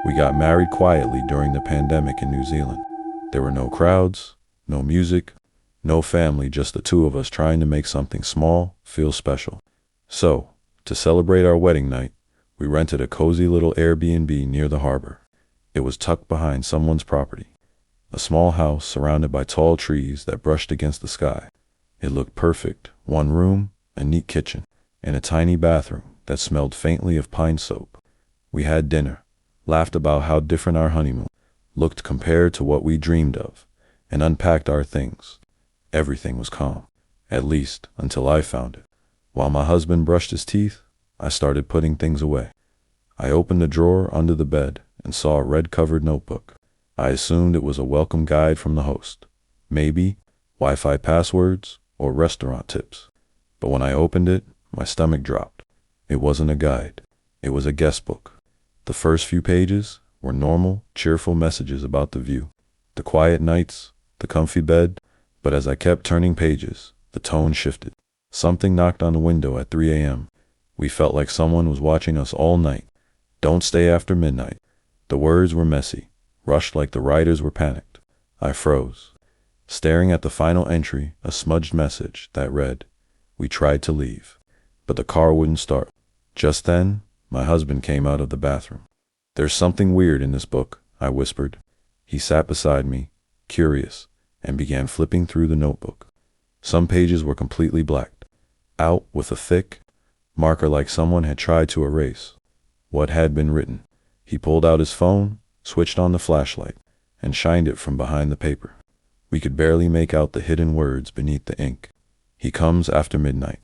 We got married quietly during the pandemic in New Zealand. There were no crowds, no music, no family, just the two of us trying to make something small feel special. So, to celebrate our wedding night, we rented a cozy little Airbnb near the harbor. It was tucked behind someone's property. A small house surrounded by tall trees that brushed against the sky. It looked perfect, one room, a neat kitchen, and a tiny bathroom that smelled faintly of pine soap. We had dinner, laughed about how different our honeymoon looked compared to what we dreamed of, and unpacked our things. Everything was calm, at least until I found it. While my husband brushed his teeth, I started putting things away. I opened a drawer under the bed and saw a red-covered notebook. I assumed it was a welcome guide from the host. Maybe Wi-Fi passwords or restaurant tips. But when I opened it, my stomach dropped. It wasn't a guide. It was a guestbook. The first few pages were normal, cheerful messages about the view, the quiet nights, the comfy bed, but as I kept turning pages, the tone shifted. Something knocked on the window at 3 a.m. We felt like someone was watching us all night. Don't stay after midnight. The words were messy, rushed like the writers were panicked. I froze, staring at the final entry, a smudged message that read, "We tried to leave, but the car wouldn't start." Just then, my husband came out of the bathroom. "There's something weird in this book," I whispered. He sat beside me, curious, and began flipping through the notebook. Some pages were completely blacked, out with a thick marker like someone had tried to erase what had been written. He pulled out his phone, switched on the flashlight, and shined it from behind the paper. We could barely make out the hidden words beneath the ink. "He comes after midnight."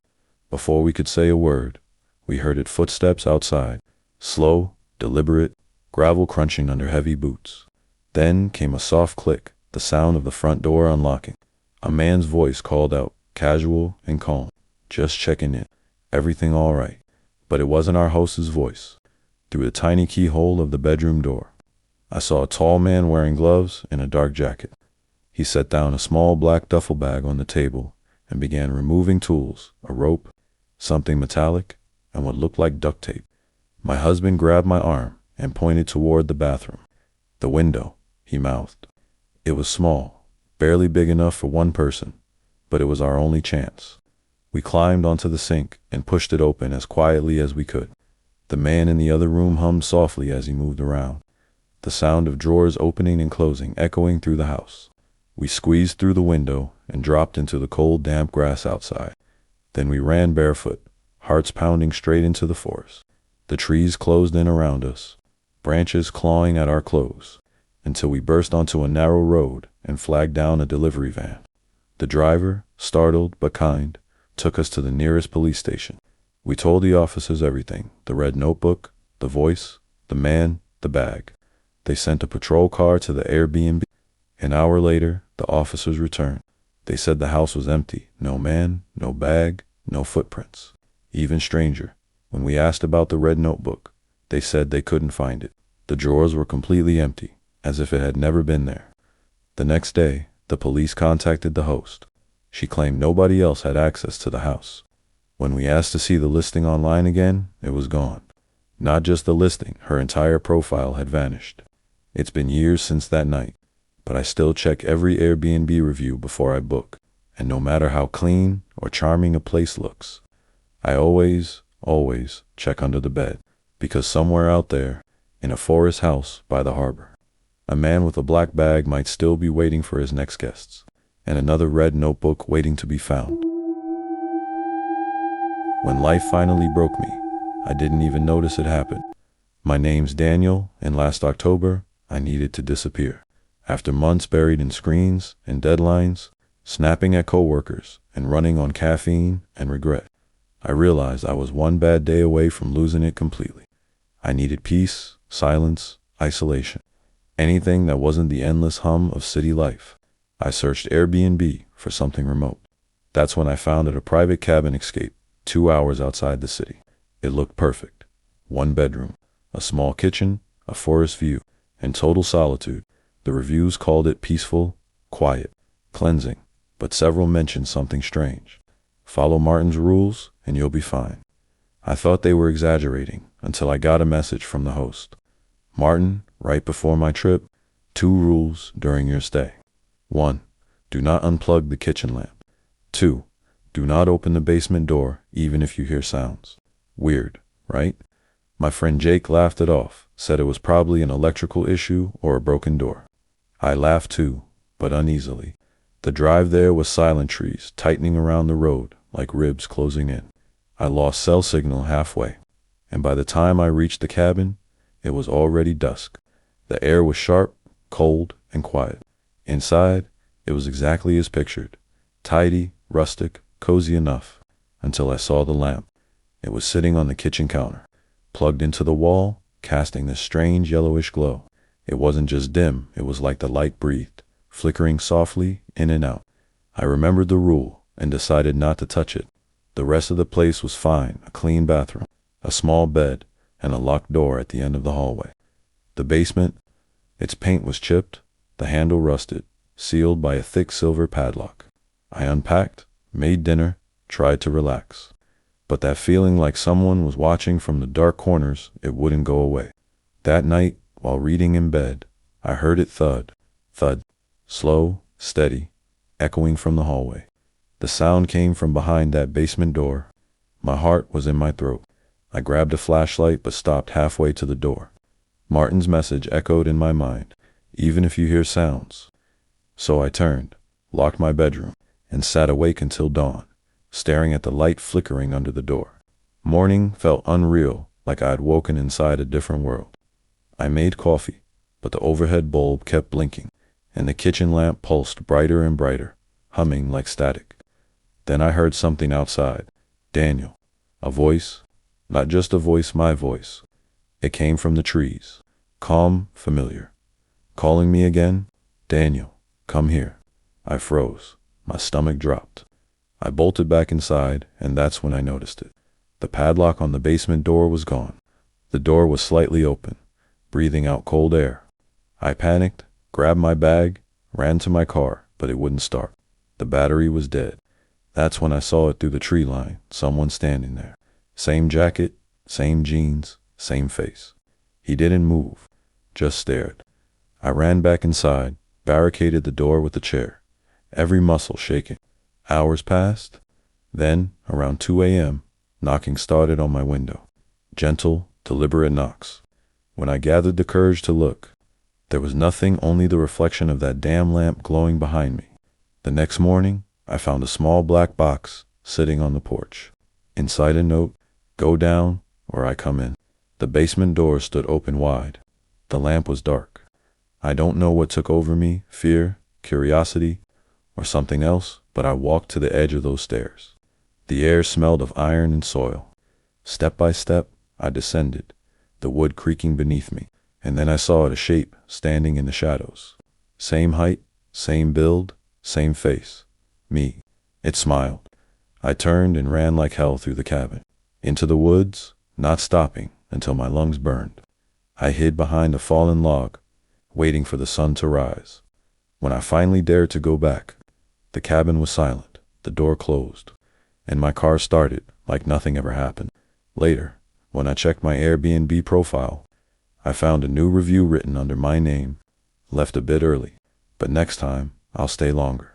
Before we could say a word, we heard it footsteps outside, slow, deliberate, gravel crunching under heavy boots. Then came a soft click, the sound of the front door unlocking. A man's voice called out, casual and calm, "Just checking in. Everything all right?" But it wasn't our host's voice. Through the tiny keyhole of the bedroom door, I saw a tall man wearing gloves and a dark jacket. He set down a small black duffel bag on the table and began removing tools, a rope, something metallic, and what looked like duct tape. My husband grabbed my arm and pointed toward the bathroom. "The window," he mouthed. It was small, barely big enough for one person, but it was our only chance. We climbed onto the sink and pushed it open as quietly as we could. The man in the other room hummed softly as he moved around, the sound of drawers opening and closing echoing through the house. We squeezed through the window and dropped into the cold, damp grass outside. Then we ran barefoot, hearts pounding straight into the forest. The trees closed in around us, branches clawing at our clothes, until we burst onto a narrow road and flagged down a delivery van. The driver, startled but kind, took us to the nearest police station. We told the officers everything, the red notebook, the voice, the man, the bag. They sent a patrol car to the Airbnb. An hour later, the officers returned. They said the house was empty, no man, no bag, no footprints. Even stranger, when we asked about the red notebook, they said they couldn't find it. The drawers were completely empty, as if it had never been there. The next day, the police contacted the host. She claimed nobody else had access to the house. When we asked to see the listing online again, it was gone. Not just the listing, her entire profile had vanished. It's been years since that night, but I still check every Airbnb review before I book, and no matter how clean or charming a place looks, I always check under the bed, because somewhere out there, in a forest house by the harbor, a man with a black bag might still be waiting for his next guests, and another red notebook waiting to be found. When life finally broke me, I didn't even notice it happened. My name's Daniel, and last October, I needed to disappear. After months buried in screens and deadlines, snapping at coworkers, and running on caffeine and regret, I realized I was one bad day away from losing it completely. I needed peace, silence, isolation, anything that wasn't the endless hum of city life. I searched Airbnb for something remote. That's when I found a private cabin escape, 2 hours outside the city. It looked perfect. 1 bedroom, a small kitchen, a forest view, and total solitude. The reviews called it peaceful, quiet, cleansing, but several mentioned something strange. Follow Martin's rules and you'll be fine. I thought they were exaggerating until I got a message from the host. Martin, right before my trip, 2 rules during your stay. 1. Do not unplug the kitchen lamp. 2. Do not open the basement door, even if you hear sounds. Weird, right? My friend Jake laughed it off, said it was probably an electrical issue or a broken door. I laughed too, but uneasily. The drive there was silent trees tightening around the road like ribs closing in. I lost cell signal halfway, and by the time I reached the cabin, it was already dusk. The air was sharp, cold, and quiet. Inside, it was exactly as pictured. Tidy, rustic, cozy enough, until I saw the lamp. It was sitting on the kitchen counter, plugged into the wall, casting this strange yellowish glow. It wasn't just dim, it was like the light breathed, flickering softly in and out. I remembered the rule and decided not to touch it. The rest of the place was fine: a clean bathroom, a small bed, and a locked door at the end of the hallway. The basement, its paint was chipped, the handle rusted, sealed by a thick silver padlock. I unpacked, made dinner, tried to relax. But that feeling like someone was watching from the dark corners, it wouldn't go away. That night, while reading in bed, I heard it thud, thud, slow, steady, echoing from the hallway. The sound came from behind that basement door. My heart was in my throat. I grabbed a flashlight but stopped halfway to the door. Martin's message echoed in my mind, even if you hear sounds. So I turned, locked my bedroom, and sat awake until dawn, staring at the light flickering under the door. Morning felt unreal, like I had woken inside a different world. I made coffee, but the overhead bulb kept blinking, and the kitchen lamp pulsed brighter and brighter, humming like static. Then I heard something outside. Daniel. A voice. Not just a voice, my voice. It came from the trees. Calm, familiar. Calling me again. Daniel, come here. I froze. My stomach dropped. I bolted back inside, and that's when I noticed it. The padlock on the basement door was gone. The door was slightly open, breathing out cold air. I panicked, grabbed my bag, ran to my car, but it wouldn't start. The battery was dead. That's when I saw it through the tree line, someone standing there. Same jacket, same jeans, same face. He didn't move, just stared. I ran back inside, barricaded the door with a chair, every muscle shaking. Hours passed. Then, around 2 a.m., knocking started on my window. Gentle, deliberate knocks. When I gathered the courage to look, there was nothing, only the reflection of that damn lamp glowing behind me. The next morning, I found a small black box sitting on the porch. Inside a note, "Go down or I come in." The basement door stood open wide. The lamp was dark. I don't know what took over me, fear, curiosity, or something else, but I walked to the edge of those stairs. The air smelled of iron and soil. Step by step, I descended, the wood creaking beneath me, and then I saw a shape standing in the shadows. Same height, same build, same face. Me. It smiled. I turned and ran like hell through the cabin, into the woods, not stopping until my lungs burned. I hid behind a fallen log, waiting for the sun to rise. When I finally dared to go back, the cabin was silent, the door closed, and my car started like nothing ever happened. Later, when I checked my Airbnb profile, I found a new review written under my name, left a bit early, but next time I'll stay longer.